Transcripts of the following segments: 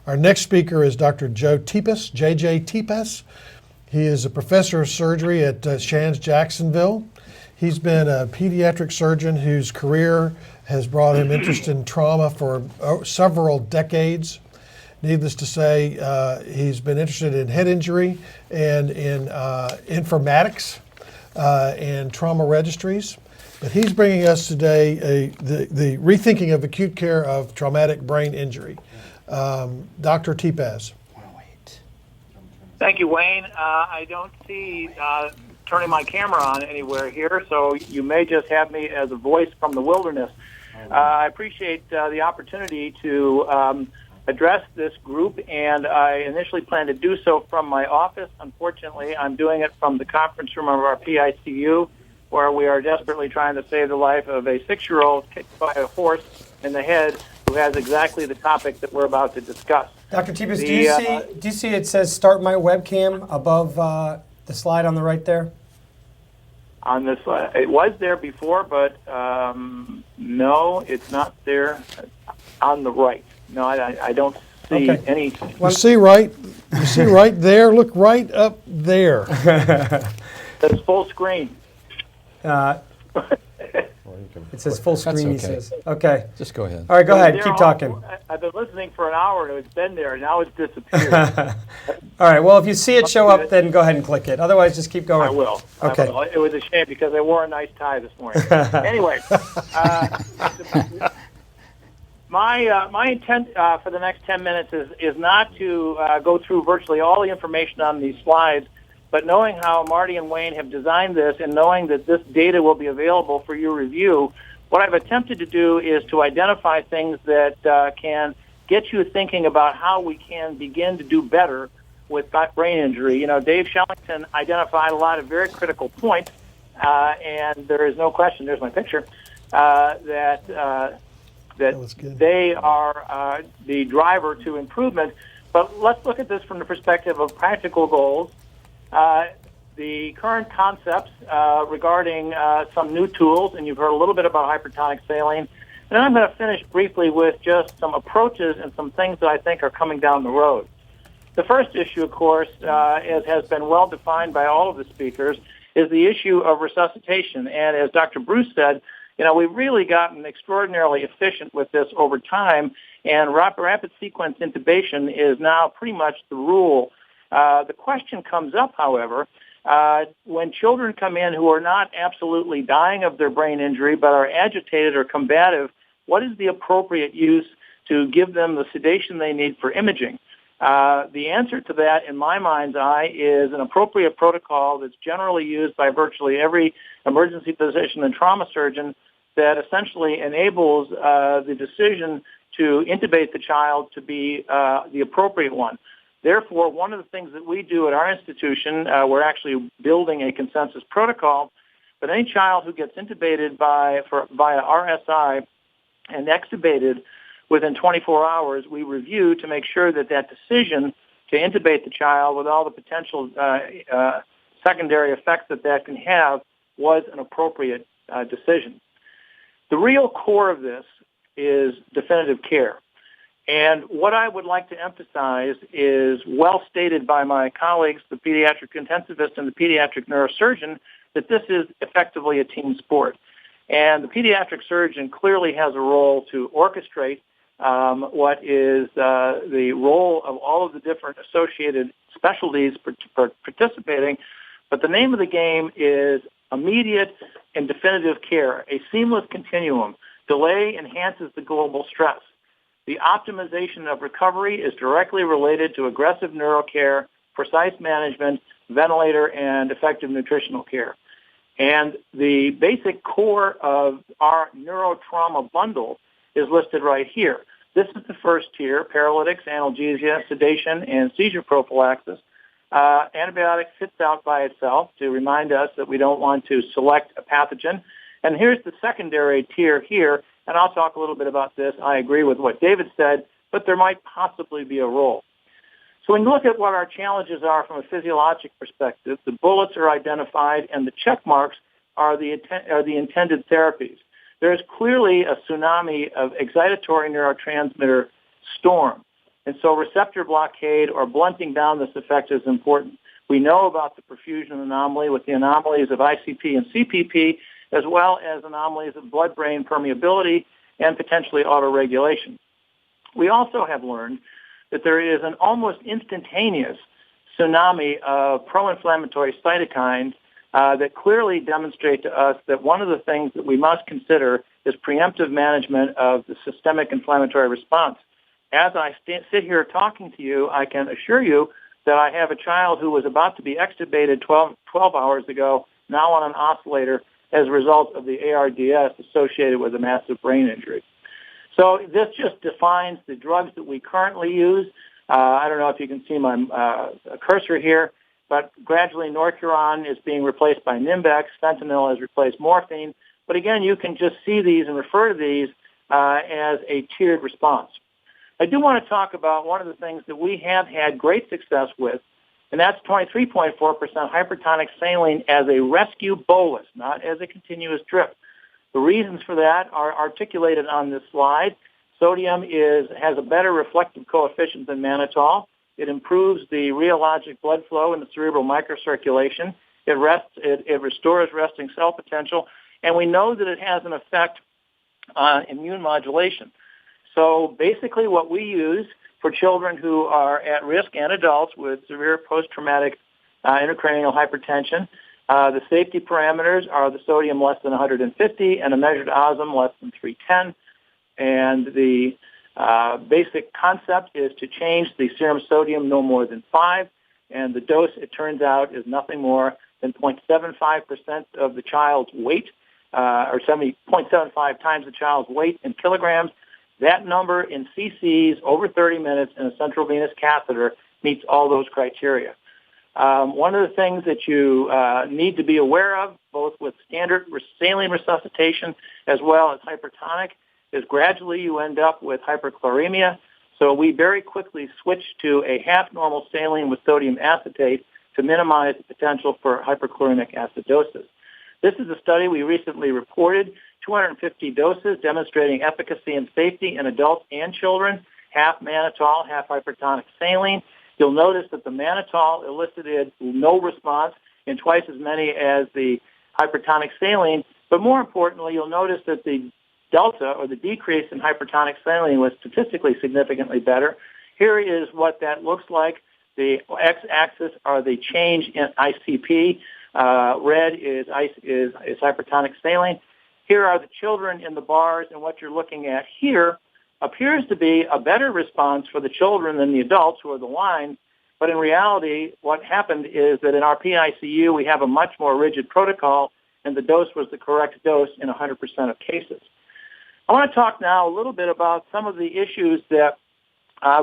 Our next speaker is Dr. Joe Tepas, J.J. Tepas. He is a professor of surgery at Shands, Jacksonville. He's been a pediatric surgeon whose career has brought him interest in trauma for several decades. Needless to say, he's been interested in head injury and in informatics and trauma registries. But he's bringing us today the rethinking of acute care of traumatic brain injury. Dr. Tepas. Thank you, Wayne. I don't see turning my camera on anywhere here, so you may just have me as a voice from the wilderness. I appreciate the opportunity to address this group, and I initially planned to do so from my office. Unfortunately, I'm doing it from the conference room of our PICU, where we are desperately trying to save the life of a 6-year-old kicked by a horse in the head who has exactly the topic that we're about to discuss. Dr. Tepas, do you see it says start my webcam above the slide on the right there? On this slide, it was there before, but no, it's not there on the right. No, I don't see any. You see right there? Look right up there. That's full screen. It says full screen, he says. Okay. Just go ahead. All right, go ahead. Keep talking. I've been listening for an hour, and it's been there, and now it's disappeared. All right, well, if you see it show up, then go ahead and click it. Otherwise, just keep going. I will. Okay. I will. It was a shame because I wore a nice tie this morning. Anyway, my intent for the next 10 minutes is not to go through virtually all the information on these slides, but knowing how Marty and Wayne have designed this and knowing that this data will be available for your review, what I've attempted to do is to identify things that can get you thinking about how we can begin to do better with brain injury. You know, Dave Shellington identified a lot of very critical points, and there is no question, there's my picture, that they are the driver to improvement. But let's look at this from the perspective of practical goals. The current concepts regarding some new tools, and you've heard a little bit about hypertonic saline. And then I'm going to finish briefly with just some approaches and some things that I think are coming down the road. The first issue, of course, as has been well defined by all of the speakers, is the issue of resuscitation. And as Dr. Bruce said, you know, we've really gotten extraordinarily efficient with this over time, and rapid sequence intubation is now pretty much the rule. The question comes up, however, when children come in who are not absolutely dying of their brain injury but are agitated or combative, what is the appropriate use to give them the sedation they need for imaging? The answer to that, in my mind's eye, is an appropriate protocol that's generally used by virtually every emergency physician and trauma surgeon that essentially enables the decision to intubate the child to be the appropriate one. Therefore, one of the things that we do at our institution, we're actually building a consensus protocol, but any child who gets intubated via RSI and extubated within 24 hours, we review to make sure that that decision to intubate the child with all the potential secondary effects that can have was an appropriate decision. The real core of this is definitive care. And what I would like to emphasize is well stated by my colleagues, the pediatric intensivist and the pediatric neurosurgeon, that this is effectively a team sport. And the pediatric surgeon clearly has a role to orchestrate what is the role of all of the different associated specialties participating. But the name of the game is immediate and definitive care, a seamless continuum. Delay enhances the global stress. The optimization of recovery is directly related to aggressive neurocare, precise management, ventilator, and effective nutritional care. And the basic core of our neurotrauma bundle is listed right here. This is the first tier: paralytics, analgesia, sedation, and seizure prophylaxis. Antibiotic sits out by itself to remind us that we don't want to select a pathogen. And here's the secondary tier here, and I'll talk a little bit about this. I agree with what David said, but there might possibly be a role. So when you look at what our challenges are from a physiologic perspective, the bullets are identified and the check marks are the intended therapies. There is clearly a tsunami of excitatory neurotransmitter storm. And so receptor blockade or blunting down this effect is important. We know about the perfusion anomaly with the anomalies of ICP and CPP, as well as anomalies of blood-brain permeability and potentially autoregulation. We also have learned that there is an almost instantaneous tsunami of pro-inflammatory cytokines that clearly demonstrate to us that one of the things that we must consider is preemptive management of the systemic inflammatory response. As I sit here talking to you, I can assure you that I have a child who was about to be extubated 12 hours ago, now on an oscillator as a result of the ARDS associated with a massive brain injury. So this just defines the drugs that we currently use. I don't know if you can see my cursor here, but gradually Norcuron is being replaced by Nimbex. Fentanyl has replaced morphine. But again, you can just see these and refer to these as a tiered response. I do want to talk about one of the things that we have had great success with, and that's 23.4% hypertonic saline as a rescue bolus, not as a continuous drip. The reasons for that are articulated on this slide. Sodium has a better reflective coefficient than mannitol. It improves the rheologic blood flow in the cerebral microcirculation. It restores resting cell potential, and we know that it has an effect on immune modulation. So basically what we use for children who are at risk and adults with severe post-traumatic intracranial hypertension, the safety parameters are the sodium less than 150 and a measured osm less than 310. And the basic concept is to change the serum sodium no more than 5. And the dose, it turns out, is nothing more than 0.75% of the child's weight, or 0.75 times the child's weight in kilograms. That number in cc's over 30 minutes in a central venous catheter meets all those criteria. One of the things that you need to be aware of, both with standard saline resuscitation as well as hypertonic, is gradually you end up with hyperchloremia. So we very quickly switch to a half normal saline with sodium acetate to minimize the potential for hyperchloremic acidosis. This is a study we recently reported, 250 doses demonstrating efficacy and safety in adults and children, half mannitol, half hypertonic saline. You'll notice that the mannitol elicited no response in twice as many as the hypertonic saline, but more importantly, you'll notice that the delta or the decrease in hypertonic saline was statistically significantly better. Here is what that looks like. The x-axis are the change in ICP. Red is hypertonic saline. Here are the children in the bars, and what you're looking at here appears to be a better response for the children than the adults who are the lines. But in reality, what happened is that in our PICU, we have a much more rigid protocol, and the dose was the correct dose in 100% of cases. I want to talk now a little bit about some of the issues that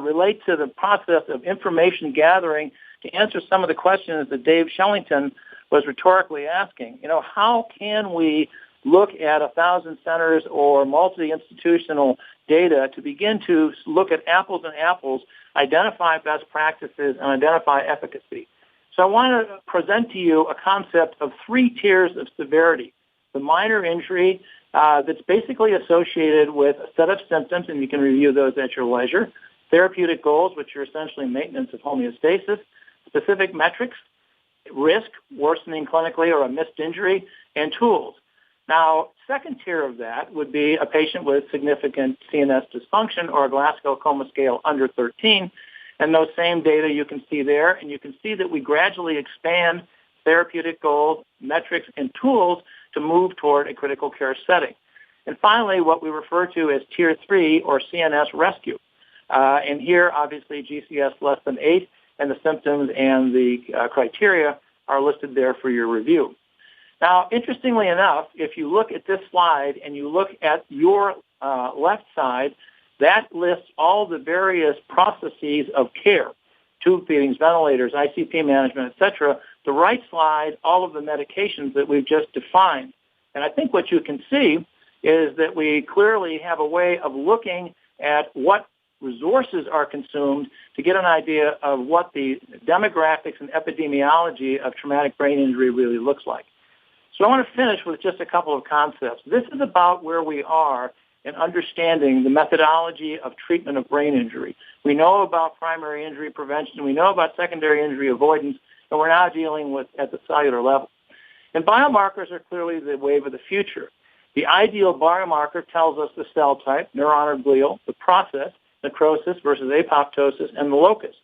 relate to the process of information gathering to answer some of the questions that Dave Shellington was rhetorically asking. You know, how can we look at 1,000 centers or multi-institutional data to begin to look at apples and apples, identify best practices, and identify efficacy? So I want to present to you a concept of 3 tiers of severity. The minor injury that's basically associated with a set of symptoms, and you can review those at your leisure. Therapeutic goals, which are essentially maintenance of homeostasis. Specific metrics, risk, worsening clinically or a missed injury, and tools. Now, second tier of that would be a patient with significant CNS dysfunction or a Glasgow Coma Scale under 13. And those same data you can see there, and you can see that we gradually expand therapeutic goals, metrics, and tools to move toward a critical care setting. And finally, what we refer to as Tier 3 or CNS Rescue. And here, obviously, GCS less than 8, and the symptoms and the criteria are listed there for your review. Now, interestingly enough, if you look at this slide and you look at your left side, that lists all the various processes of care, tube feedings, ventilators, ICP management, etc. The right slide, all of the medications that we've just defined. And I think what you can see is that we clearly have a way of looking at what resources are consumed to get an idea of what the demographics and epidemiology of traumatic brain injury really looks like. So I want to finish with just a couple of concepts. This is about where we are in understanding the methodology of treatment of brain injury. We know about primary injury prevention, we know about secondary injury avoidance, and we're now dealing with at the cellular level. And biomarkers are clearly the wave of the future. The ideal biomarker tells us the cell type, neuron or glial, the process, necrosis versus apoptosis, and the locus.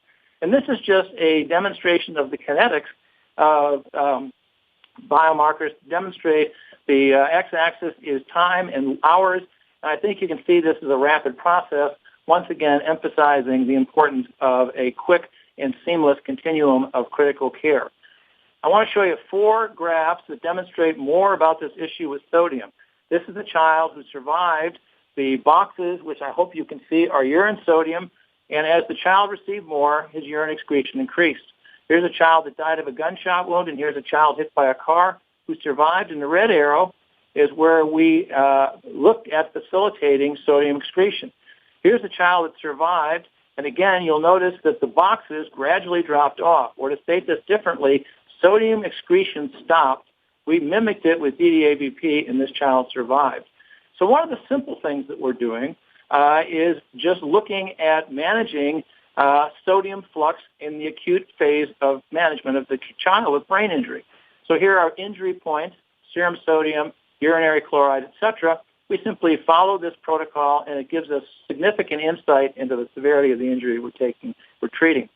And this is just a demonstration of the kinetics of biomarkers to demonstrate the x-axis is time and hours. And I think you can see this as a rapid process, once again emphasizing the importance of a quick and seamless continuum of critical care. I want to show you 4 graphs that demonstrate more about this issue with sodium. This is a child who survived. The boxes, which I hope you can see, are urine sodium, and as the child received more, his urine excretion increased. Here's a child that died of a gunshot wound, and here's a child hit by a car who survived, and the red arrow is where we looked at facilitating sodium excretion. Here's a child that survived, and again, you'll notice that the boxes gradually dropped off. Or to state this differently, sodium excretion stopped. We mimicked it with DDAVP, and this child survived. So one of the simple things that we're doing is just looking at managing sodium flux in the acute phase of management of the child with brain injury. So here are injury points, serum sodium, urinary chloride, etc. We simply follow this protocol, and it gives us significant insight into the severity of the injury we're treating.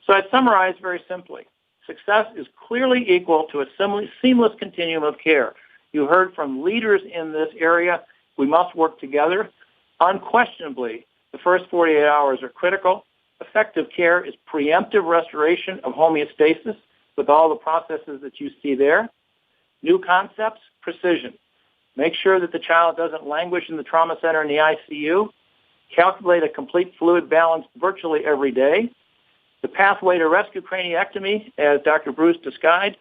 So I'd summarize very simply. Success is clearly equal to a seamless continuum of care. You heard from leaders in this area. We must work together. Unquestionably, the first 48 hours are critical. Effective care is preemptive restoration of homeostasis with all the processes that you see there. New concepts, precision. Make sure that the child doesn't languish in the trauma center in the ICU. Calculate a complete fluid balance virtually every day. The pathway to rescue craniectomy, as Dr. Bruce described,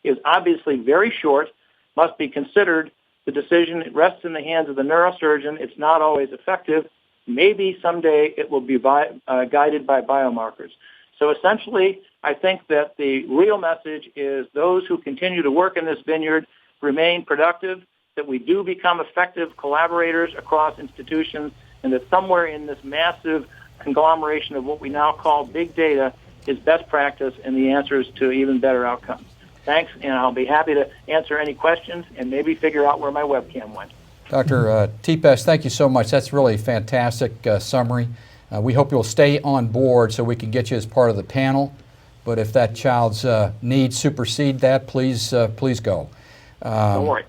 is obviously very short, must be considered. The decision rests in the hands of the neurosurgeon. It's not always effective. Maybe someday it will be guided by biomarkers. So essentially, I think that the real message is those who continue to work in this vineyard remain productive, that we do become effective collaborators across institutions, and that somewhere in this massive conglomeration of what we now call big data is best practice and the answers to even better outcomes. Thanks, and I'll be happy to answer any questions and maybe figure out where my webcam went. Dr. Tepas, thank you so much. That's really a fantastic summary. We hope you'll stay on board so we can get you as part of the panel. But if that child's needs supersede that, please go. Don't worry.